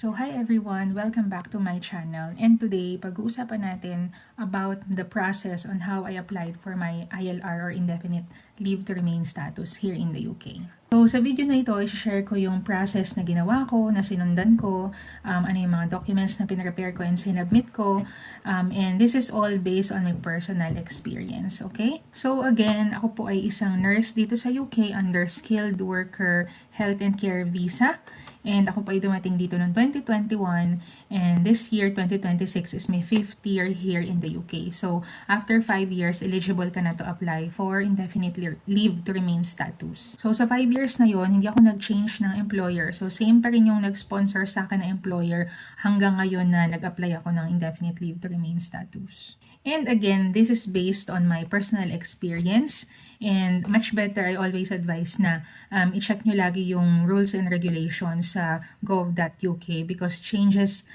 So hi everyone, welcome back to my channel, and today pag-uusapan natin about the process on how I applied for my ILR or indefinite leave to remain status here in the UK. So sa video na ito, i-share ko yung process na ginawa ko, na sinundan ko, ano yung mga documents na pinrepare ko and sinubmit ko, and this is all based on my personal experience, okay? So again, ako po ay isang nurse dito sa UK under Skilled Worker Health and Care Visa. And ako po ay dumating dito noong 2021, and this year, 2026, is my 5th year here in the UK. So, after 5 years, eligible ka na to apply for indefinite leave to remain status. So, sa 5 years na yon, hindi ako nag-change ng employer. So, same pa rin yung nag-sponsor sa akin na employer hanggang ngayon na nag-apply ako ng indefinite leave to remain status. And again, this is based on my personal experience, and much better, I always advise na i-check nyo lagi yung rules and regulations sa gov.uk because changes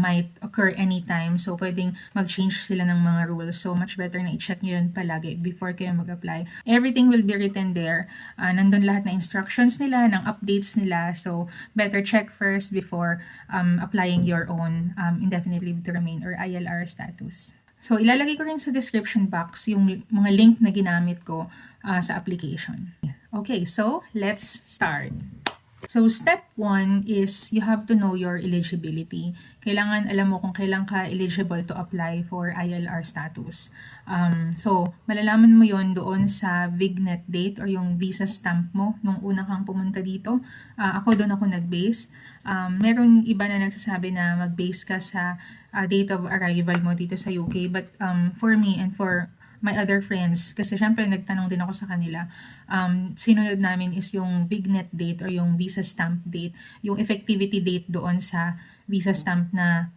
might occur anytime. So, pwedeng mag-change sila ng mga rules. So, much better na i-check nyo yun palagi before kayo mag-apply. Everything will be written there. Nandun lahat na instructions nila, ng updates nila. So, better check first before applying your own indefinite leave to remain or ILR status. So, ilalagay ko rin sa description box yung mga link na ginamit ko sa application. Okay, so let's start. So, step 1 is you have to know your eligibility. Kailangan alam mo kung kailan ka eligible to apply for ILR status. So, malalaman mo yon doon sa Vignet date or yung visa stamp mo nung una kang pumunta dito. Ako doon ako nag-base. Meron iba na nagsasabi na mag-base ka sa date of arrival mo dito sa UK. But for me and for my other friends, kasi syempre nagtanong din ako sa kanila, sinunod namin is yung Vignet date or yung visa stamp date, yung effectivity date doon sa visa stamp na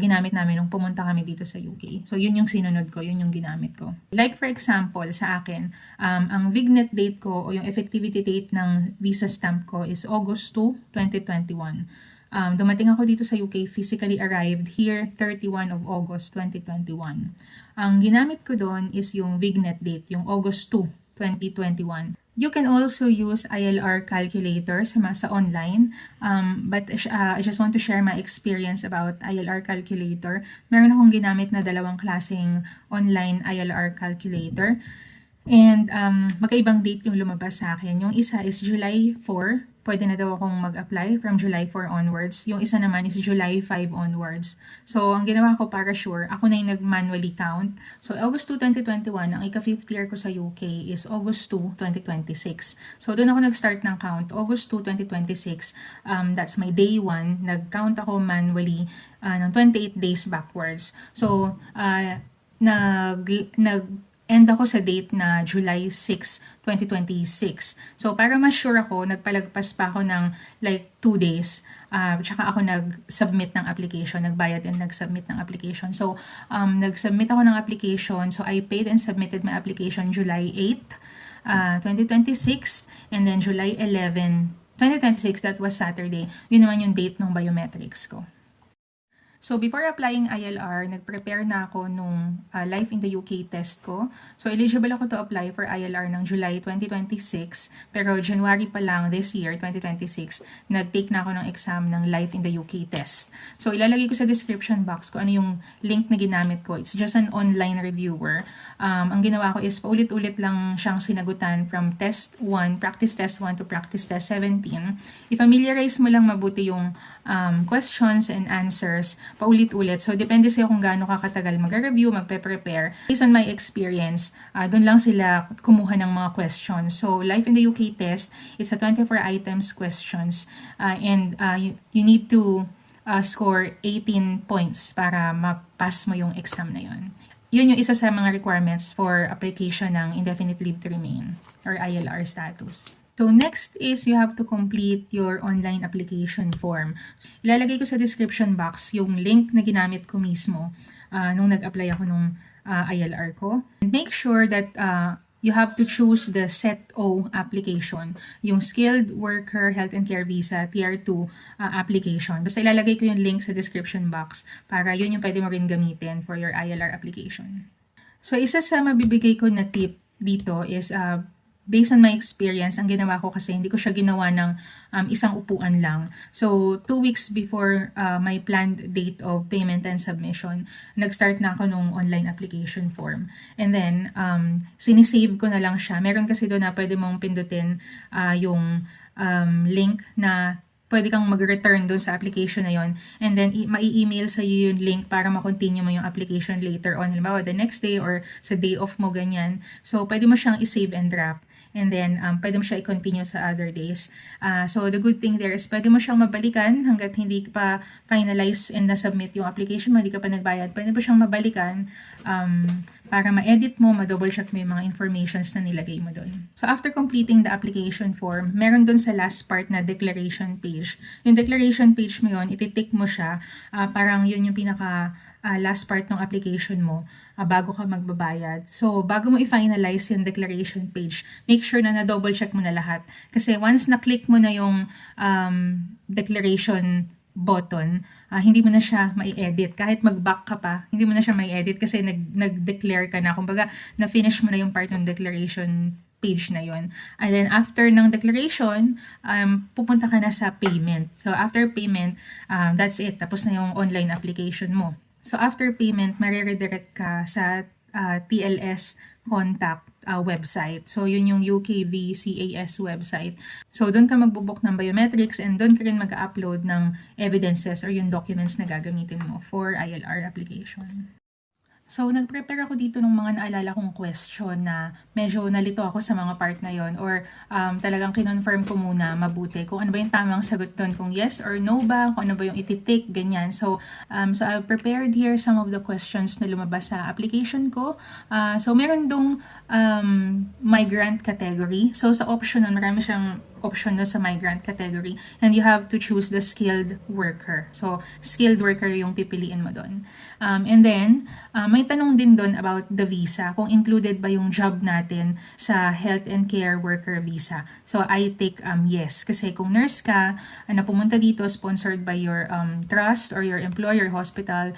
ginamit namin nung pumunta kami dito sa UK. So, yun yung sinunod ko, yun yung ginamit ko. Like for example, sa akin, ang Vignet date ko o yung effectivity date ng visa stamp ko is August 2, 2021. Dumating ako dito sa UK, physically arrived here 31 of August 2021. Ang ginamit ko doon is yung Vignet date, yung August 2, 2021. You can also use ILR calculator sa online, but I just want to share my experience about ILR calculator. Meron akong ginamit na dalawang klaseng online ILR calculator. And magkaibang date yung lumabas sa akin. Yung isa is July 4. Pwede na daw akong mag-apply from July 4 onwards. Yung isa naman is July 5 onwards. So, ang ginawa ko para sure, ako na yung nag-manually count. So, August 2, 2021, ang ika-5th year ko sa UK is August 2, 2026. So, doon ako nag-start ng count. August 2, 2026, that's my day 1. Nag-count ako manually ng 28 days backwards. So, end ako sa date na July 6, 2026. So, para mas sure ako, nagpalagpas pa ako ng like 2 days. Tsaka ako nag-submit ng application, nagbayad and nag-submit ng application. So, nag-submit ako ng application. So, I paid and submitted my application July 8, 2026. And then July 11, 2026, that was Saturday. Yun naman yung date ng biometrics ko. So, before applying ILR, nag-prepare na ako nung Life in the UK test ko. So, eligible ako to apply for ILR ng July 2026. Pero January pa lang this year, 2026, nag-take na ako ng exam ng Life in the UK test. So, ilalagay ko sa description box ko ano yung link na ginamit ko. It's just an online reviewer. Ang ginawa ko is paulit-ulit lang siyang sinagutan from test 1, practice test 1 to practice test 17. I-familiarize mo lang mabuti yung questions and answers paulit-ulit. So, depende sa'yo kung gaano ka katagal mag-review, magpe-prepare. Based on my experience, doon lang sila kumuha ng mga questions. So, Life in the UK test, it's a 24 items questions. And you need to score 18 points para ma-pass mo yung exam na yun. Yun yung isa sa mga requirements for application ng indefinite leave to remain or ILR status. So, next is you have to complete your online application form. Ilalagay ko sa description box yung link na ginamit ko mismo nung nag-apply ako nung ILR ko. And make sure that you have to choose the Set O application, yung Skilled Worker Health and Care Visa Tier 2 application. Basta ilalagay ko yung link sa description box para yun yung pwede mo rin gamitin for your ILR application. So, isa sa mabibigay ko na tip dito is based on my experience, ang ginawa ko kasi hindi ko siya ginawa ng isang upuan lang. So, 2 weeks before my planned date of payment and submission, nag-start na ako nung online application form. And then, sinisave ko na lang siya. Meron kasi doon na pwede mong pindutin yung link na pwede kang mag-return doon sa application na yon, and then mai-email sa iyo yung link para ma-continue mo yung application later on, halimbawa the next day or sa day off mo, ganyan. So, pwede mo siyang i-save and draft. And then, pwede mo siya i-continue sa other days. So, the good thing there is pwede mo siyang mabalikan hanggat hindi pa finalize and na-submit yung application mo, hindi ka pa nagbayad. Pwede mo siyang mabalikan para ma-edit mo, ma-double check mo yung mga informations na nilagay mo doon. So, after completing the application form, meron doon sa last part na declaration page. Yung declaration page mo yun, ititik mo siya, parang yun yung pinaka last part ng application mo bago ka magbabayad. So, bago mo i-finalize yung declaration page, make sure na na-double check mo na lahat. Kasi once na-click mo na yung declaration button, hindi mo na siya mai-edit. Kahit mag-back ka pa, hindi mo na siya mai-edit kasi nag-declare ka na. Kumbaga, na-finish mo na yung part ng declaration page na yon. And then, after ng declaration, pupunta ka na sa payment. So, after payment, that's it. Tapos na yung online application mo. So, after payment, mariredirect ka sa TLS contact website. So, yun yung UKVCAS website. So, doon ka magbubook ng biometrics and doon ka rin mag-upload ng evidences or yung documents na gagamitin mo for ILR application. So, nag-prepare ako dito ng mga naalala kong question na medyo nalito ako sa mga part na yon, or talagang kinonfirm ko muna mabuti kung ano ba yung tamang sagot doon, kung yes or no ba, kung ano ba yung ititik, ganyan. So I've prepared here some of the questions na lumabas sa application ko. So, meron dong migrant category. So, sa option nun, marami siyang option na sa migrant category, and you have to choose the skilled worker. So, skilled worker yung pipiliin mo doon. And then, may tanong din doon about the visa, kung included ba yung job natin sa health and care worker visa. So, I take yes, kasi kung nurse ka, na pumunta dito, sponsored by your trust or your employer, hospital,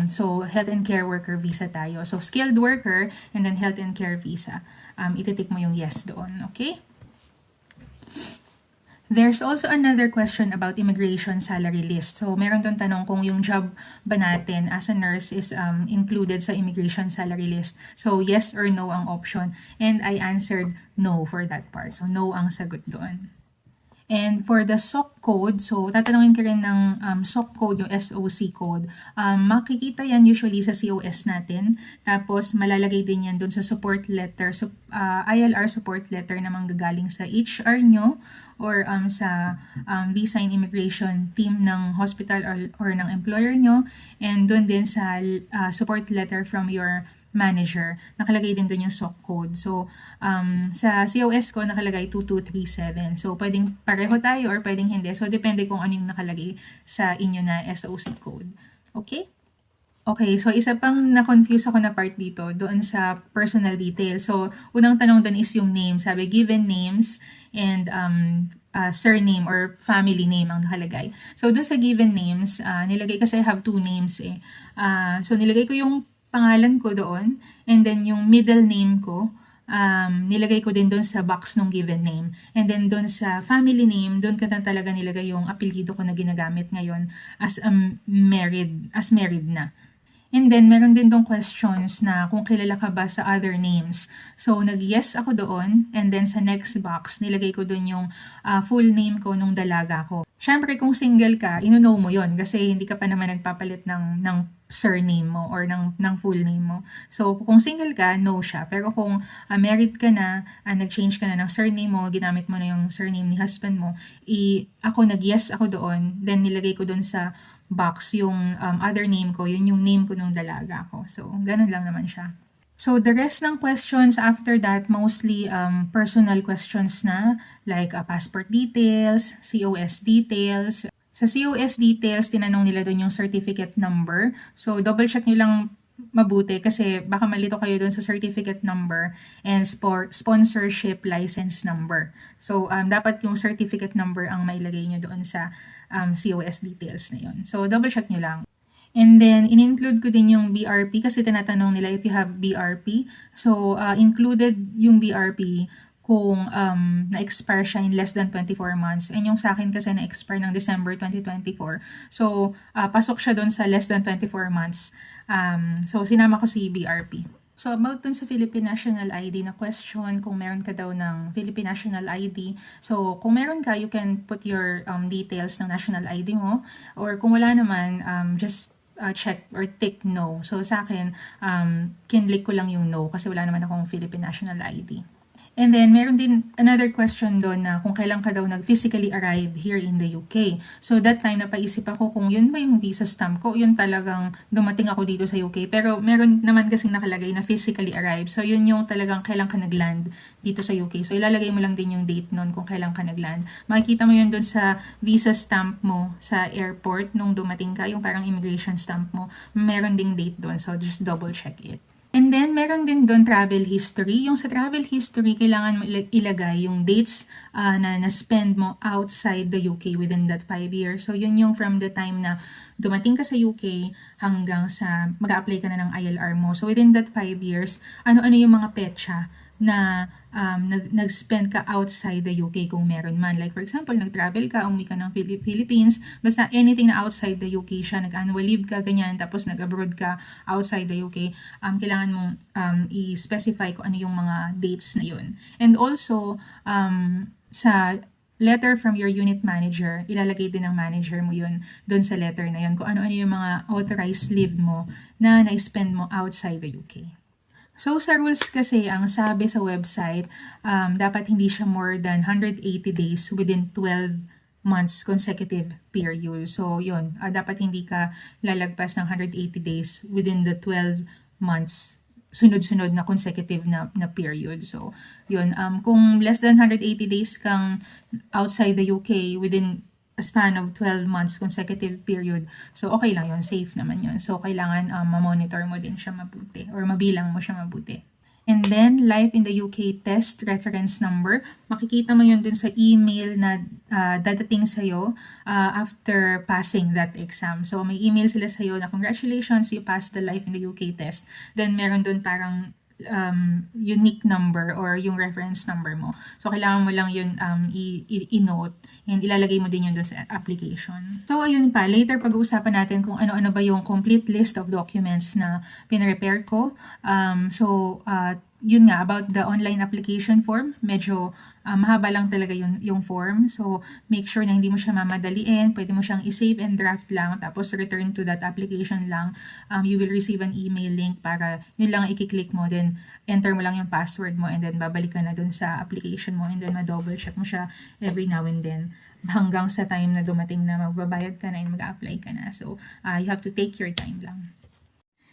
so, health and care worker visa tayo. So, skilled worker, and then health and care visa. Ititik mo yung yes doon, okay? There's also another question about immigration salary list. So, meron doon tanong kung yung job ba natin as a nurse is included sa immigration salary list. So, yes or no ang option. And I answered no for that part. So, no ang sagot doon. And for the SOC code, so tatanungin ka rin ng SOC code, yung SOC code. Makikita yan usually sa COS natin. Tapos malalagay din yan dun sa support letter, ILR support letter na manggagaling sa HR nyo or sa visa and immigration team ng hospital or ng employer nyo. And dun din sa support letter from your manager, nakalagay din doon yung SOC code. So, sa COS ko, nakalagay 2237. So, pwedeng pareho tayo or pwedeng hindi. So, depende kung ano yung nakalagay sa inyo na SOC code. Okay? Okay, so isa pang na-confuse ako na part dito, doon sa personal details. So, unang tanong doon is yung name. Sabi, given names and surname or family name ang nakalagay. So, doon sa given names, nilagay kasi I have two names eh. So, nilagay ko yung pangalan ko doon, and then yung middle name ko, nilagay ko din doon sa box ng given name. And then doon sa family name, doon ka na talaga nilagay yung apelyido ko na ginagamit ngayon as married na. And then, meron din dong questions na kung kilala ka ba sa other names. So, nag-yes ako doon, and then sa next box, nilagay ko doon yung full name ko nung dalaga ko. Siyempre, kung single ka, ino-know mo yon kasi hindi ka pa naman nagpapalit ng surname mo or ng full name mo. So, kung single ka, no siya. Pero kung married ka na, nag-change ka na ng surname mo, ginamit mo na yung surname ni husband mo, ako nag-yes ako doon, then nilagay ko doon sa box yung other name ko, yun yung name ko nung dalaga ko. So, ganun lang naman siya. So, the rest ng questions after that, mostly personal questions na, like passport details, COS details. Sa COS details, tinanong nila doon yung certificate number. So, double check nyo lang mabuti kasi baka malito kayo doon sa certificate number and sponsorship license number. So, dapat yung certificate number ang mailagay nyo doon sa COS details na yun. So, double check nyo lang. And then, in-include ko din yung BRP kasi tinatanong nila if you have BRP. So, included yung BRP kung na-expire siya in less than 24 months. And yung sa akin kasi na-expire ng December 2024. So, pasok siya doon sa less than 24 months. So, sinama ko si BRP. So, about dun sa Philippine National ID na question, kung meron ka daw ng Philippine National ID. So, kung meron ka, you can put your details ng national ID mo. Or kung wala naman, just check or tick no. So, sa akin, kinlik ko lang yung no kasi wala naman akong Philippine National ID. And then, meron din another question doon na kung kailan ka daw nag-physically arrive here in the UK. So, that time, napaisip ako kung yun ba yung visa stamp ko, yun talagang dumating ako dito sa UK. Pero, meron naman kasing nakalagay na physically arrive. So, yun yung talagang kailan ka nag-land dito sa UK. So, ilalagay mo lang din yung date nun kung kailan ka nag-land. Makikita mo yun doon sa visa stamp mo sa airport nung dumating ka, yung parang immigration stamp mo. Meron ding date doon. So, just double check it. And then, meron din doon travel history. Yung sa travel history, kailangan mo ilagay yung dates na na-spend mo outside the UK within that 5 years. So, yun yung from the time na dumating ka sa UK hanggang sa mag-a-apply ka na ng ILR mo. So, within that 5 years, ano-ano yung mga petsa na nag-spend ka outside the UK kung meron man. Like for example, nag-travel ka, umuwi ka ng Philippines, basta anything na outside the UK siya, nag-annual leave ka, ganyan, tapos nag-abroad ka outside the UK, kailangan mong i-specify kung ano yung mga dates na yun. And also, sa letter from your unit manager, ilalagay din ng manager mo yun doon sa letter na yun, kung ano-ano yung mga authorized leave mo na na-spend mo outside the UK. So, sa rules kasi, ang sabi sa website, dapat hindi siya more than 180 days within 12 months consecutive period. So, yun, dapat hindi ka lalagpas ng 180 days within the 12 months sunod-sunod na consecutive na period. So, yun, kung less than 180 days kang outside the UK within a span of 12 months consecutive period. So, okay lang yun. Safe naman yun. So, kailangan ma-monitor mo din siya mabuti or mabilang mo siya mabuti. And then, Life in the UK test reference number. Makikita mo yun dun sa email na dadating sa'yo after passing that exam. So, may email sila sa'yo na congratulations, you passed the Life in the UK test. Then, meron dun parang unique number or yung reference number mo. So, kailangan mo lang yun i-note and ilalagay mo din yun doon sa application. So, ayun pa. Later, pag-uusapan natin kung ano-ano ba yung complete list of documents na pinrepare ko. Yun nga, about the online application form, medyo mahaba lang talaga yung form. So, make sure na hindi mo siya mamadaliin. Pwede mo siyang i-save and draft lang. Tapos, return to that application lang. You will receive an email link para yun lang i-click mo. Then, enter mo lang yung password mo and then babalik ka na dun sa application mo and then ma-double check mo siya every now and then hanggang sa time na dumating na magbabayad ka na and mag-apply ka na. So, you have to take your time lang.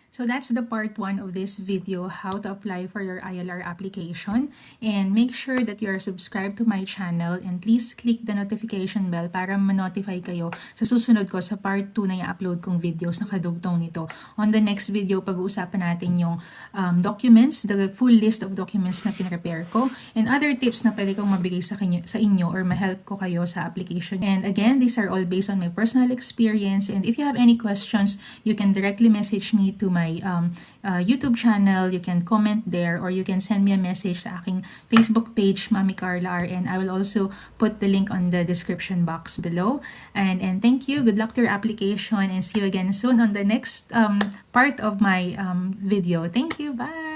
So that's the part 1 of this video, how to apply for your ILR application. And make sure that you are subscribed to my channel and please click the notification bell para ma-notify kayo sa susunod ko sa part 2 na i-upload kong videos na kadugtong nito. On the next video, pag-uusapan natin yung documents, the full list of documents na pinrepare ko and other tips na pwede kong mabigay sa inyo or ma-help ko kayo sa application. And again, these are all based on my personal experience, and if you have any questions, you can directly message me to my YouTube channel. You can comment there or you can send me a message sa aking Facebook page, Mami Carla R, and I will also put the link on the description box below. And thank you. Good luck to your application and see you again soon on the next part of my video. Thank you. Bye!